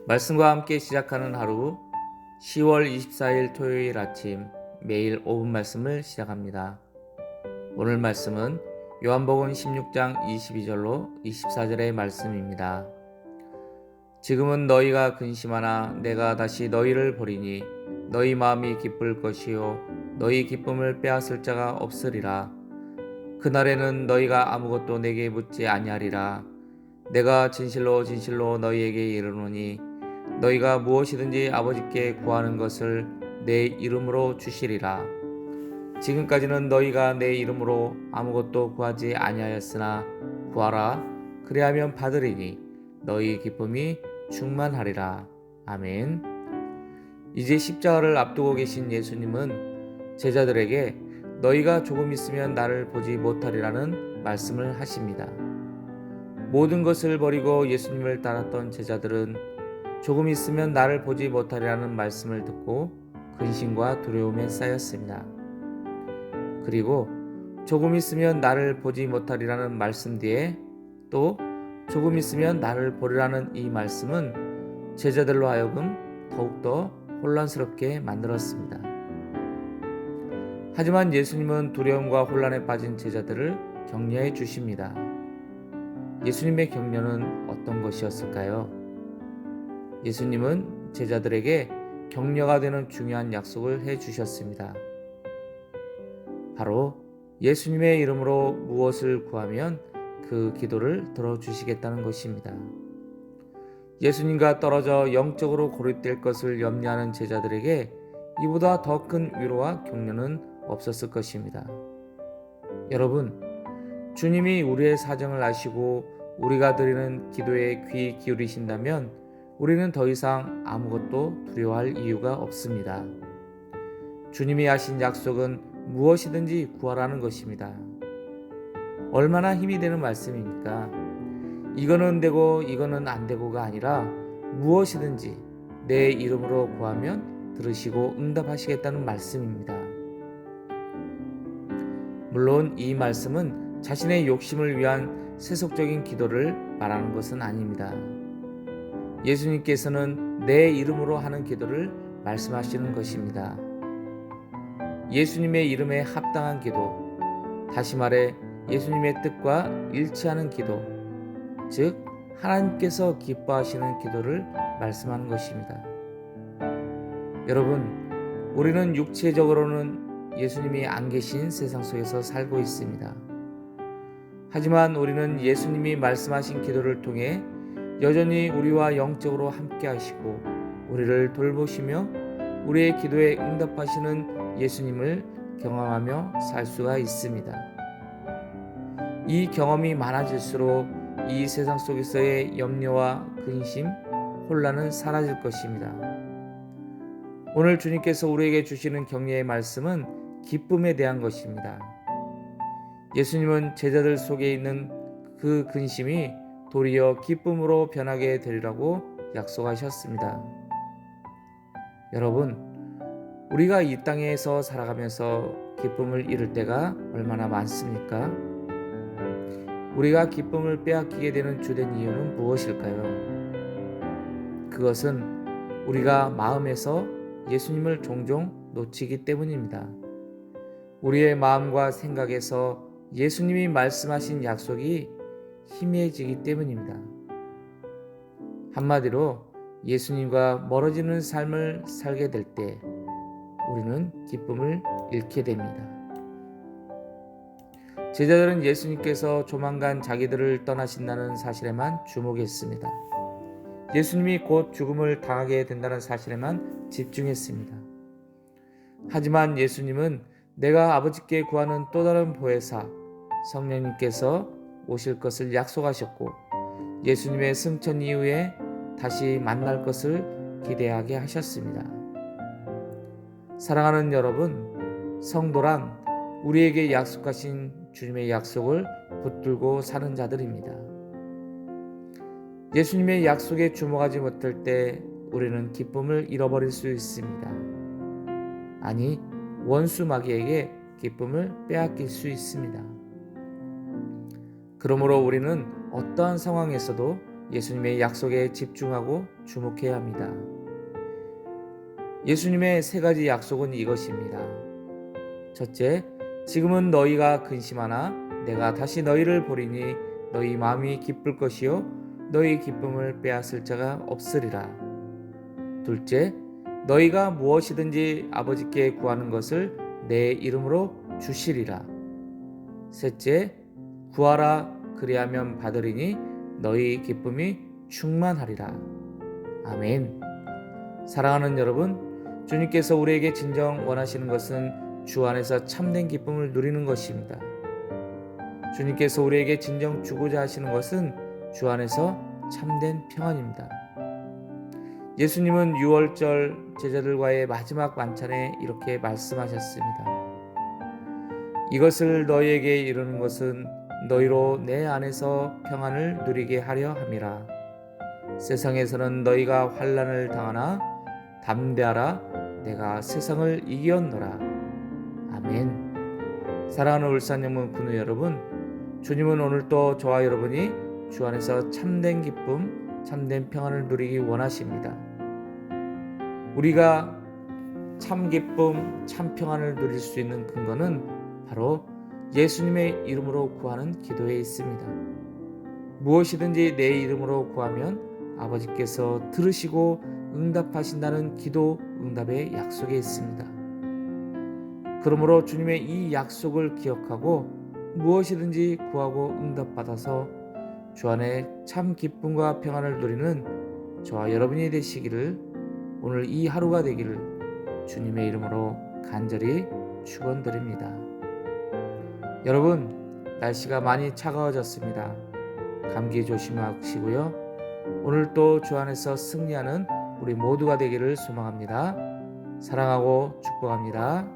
말씀과 함께 시작하는 하루 10월 24일 토요일 아침 매일 5분 말씀을 시작합니다. 오늘 말씀은 요한복음 16장 22절로 24절의 말씀입니다. 지금은 너희가 근심하나 내가 다시 너희를 버리니 너희 마음이 기쁠 것이요 너희 기쁨을 빼앗을 자가 없으리라. 그날에는 너희가 아무것도 내게 묻지 아니하리라. 내가 진실로 진실로 너희에게 이르노니 너희가 무엇이든지 아버지께 구하는 것을 내 이름으로 주시리라. 지금까지는 너희가 내 이름으로 아무것도 구하지 아니하였으나 구하라 그리하면 받으리니 너희 기쁨이 충만하리라. 아멘. 이제 십자가를 앞두고 계신 예수님은 제자들에게 너희가 조금 있으면 나를 보지 못하리라는 말씀을 하십니다. 모든 것을 버리고 예수님을 따랐던 제자들은 조금 있으면 나를 보지 못하리라는 말씀을 듣고 근심과 두려움에 쌓였습니다. 그리고 조금 있으면 나를 보지 못하리라는 말씀 뒤에 또 조금 있으면 나를 보리라는 이 말씀은 제자들로 하여금 더욱더 혼란스럽게 만들었습니다. 하지만 예수님은 두려움과 혼란에 빠진 제자들을 격려해 주십니다. 예수님의 격려는 어떤 것이었을까요? 예수님은 제자들에게 격려가 되는 중요한 약속을 해 주셨습니다. 바로 예수님의 이름으로 무엇을 구하면 그 기도를 들어주시겠다는 것입니다. 예수님과 떨어져 영적으로 고립될 것을 염려하는 제자들에게 이보다 더 큰 위로와 격려는 없었을 것입니다. 여러분, 주님이 우리의 사정을 아시고 우리가 드리는 기도에 귀 기울이신다면 우리는 더 이상 아무것도 두려워할 이유가 없습니다. 주님이 하신 약속은 무엇이든지 구하라는 것입니다. 얼마나 힘이 되는 말씀입니까? 이거는 되고 이거는 안 되고가 아니라 무엇이든지 내 이름으로 구하면 들으시고 응답하시겠다는 말씀입니다. 물론 이 말씀은 자신의 욕심을 위한 세속적인 기도를 말하는 것은 아닙니다. 예수님께서는 내 이름으로 하는 기도를 말씀하시는 것입니다. 예수님의 이름에 합당한 기도, 다시 말해 예수님의 뜻과 일치하는 기도, 즉 하나님께서 기뻐하시는 기도를 말씀하는 것입니다. 여러분, 우리는 육체적으로는 예수님이 안 계신 세상 속에서 살고 있습니다. 하지만 우리는 예수님이 말씀하신 기도를 통해 여전히 우리와 영적으로 함께 하시고 우리를 돌보시며 우리의 기도에 응답하시는 예수님을 경험하며 살 수가 있습니다. 이 경험이 많아질수록 이 세상 속에서의 염려와 근심, 혼란은 사라질 것입니다. 오늘 주님께서 우리에게 주시는 격려의 말씀은 기쁨에 대한 것입니다. 예수님은 제자들 속에 있는 그 근심이 도리어 기쁨으로 변하게 되리라고 약속하셨습니다. 여러분, 우리가 이 땅에서 살아가면서 기쁨을 잃을 때가 얼마나 많습니까? 우리가 기쁨을 빼앗기게 되는 주된 이유는 무엇일까요? 그것은 우리가 마음에서 예수님을 종종 놓치기 때문입니다. 우리의 마음과 생각에서 예수님이 말씀하신 약속이 희미해지기 때문입니다. 한마디로 예수님과 멀어지는 삶을 살게 될 때 우리는 기쁨을 잃게 됩니다. 제자들은 예수님께서 조만간 자기들을 떠나신다는 사실에만 주목했습니다. 예수님이 곧 죽음을 당하게 된다는 사실에만 집중했습니다. 하지만 예수님은 내가 아버지께 구하는 또 다른 보혜사 성령님께서 오실 것을 약속하셨고 예수님의 승천 이후에 다시 만날 것을 기대하게 하셨습니다. 사랑하는 여러분, 성도란 우리에게 약속하신 주님의 약속을 붙들고 사는 자들입니다. 예수님의 약속에 주목하지 못할 때 우리는 기쁨을 잃어버릴 수 있습니다. 아니, 원수 마귀에게 기쁨을 빼앗길 수 있습니다. 그러므로 우리는 어떠한 상황에서도 예수님의 약속에 집중하고 주목해야 합니다. 예수님의 세 가지 약속은 이것입니다. 첫째, 지금은 너희가 근심하나 내가 다시 너희를 보리니 너희 마음이 기쁠 것이요 너희 기쁨을 빼앗을 자가 없으리라. 둘째, 너희가 무엇이든지 아버지께 구하는 것을 내 이름으로 주시리라. 셋째, 구하라 그리하면 받으리니 너희 기쁨이 충만하리라. 아멘. 사랑하는 여러분, 주님께서 우리에게 진정 원하시는 것은 주 안에서 참된 기쁨을 누리는 것입니다. 주님께서 우리에게 진정 주고자 하시는 것은 주 안에서 참된 평안입니다. 예수님은 유월절 제자들과의 마지막 만찬에 이렇게 말씀하셨습니다. 이것을 너희에게 이루는 것은 너희로 내 안에서 평안을 누리게 하려 함이라. 세상에서는 너희가 환난을 당하나 담대하라 내가 세상을 이겼노라. 아멘. 사랑하는 울산영문 군우 여러분, 주님은 오늘도 저와 여러분이 주 안에서 참된 기쁨, 참된 평안을 누리기 원하십니다. 우리가 참 기쁨, 참 평안을 누릴 수 있는 근거는 바로 예수님의 이름으로 구하는 기도에 있습니다. 무엇이든지 내 이름으로 구하면 아버지께서 들으시고 응답하신다는 기도 응답의 약속에 있습니다. 그러므로 주님의 이 약속을 기억하고 무엇이든지 구하고 응답받아서 주 안에 참 기쁨과 평안을 누리는 저와 여러분이 되시기를, 오늘 이 하루가 되기를 주님의 이름으로 간절히 축원드립니다. 여러분, 날씨가 많이 차가워졌습니다. 감기 조심하시고요. 오늘 또 주 안에서 승리하는 우리 모두가 되기를 소망합니다. 사랑하고 축복합니다.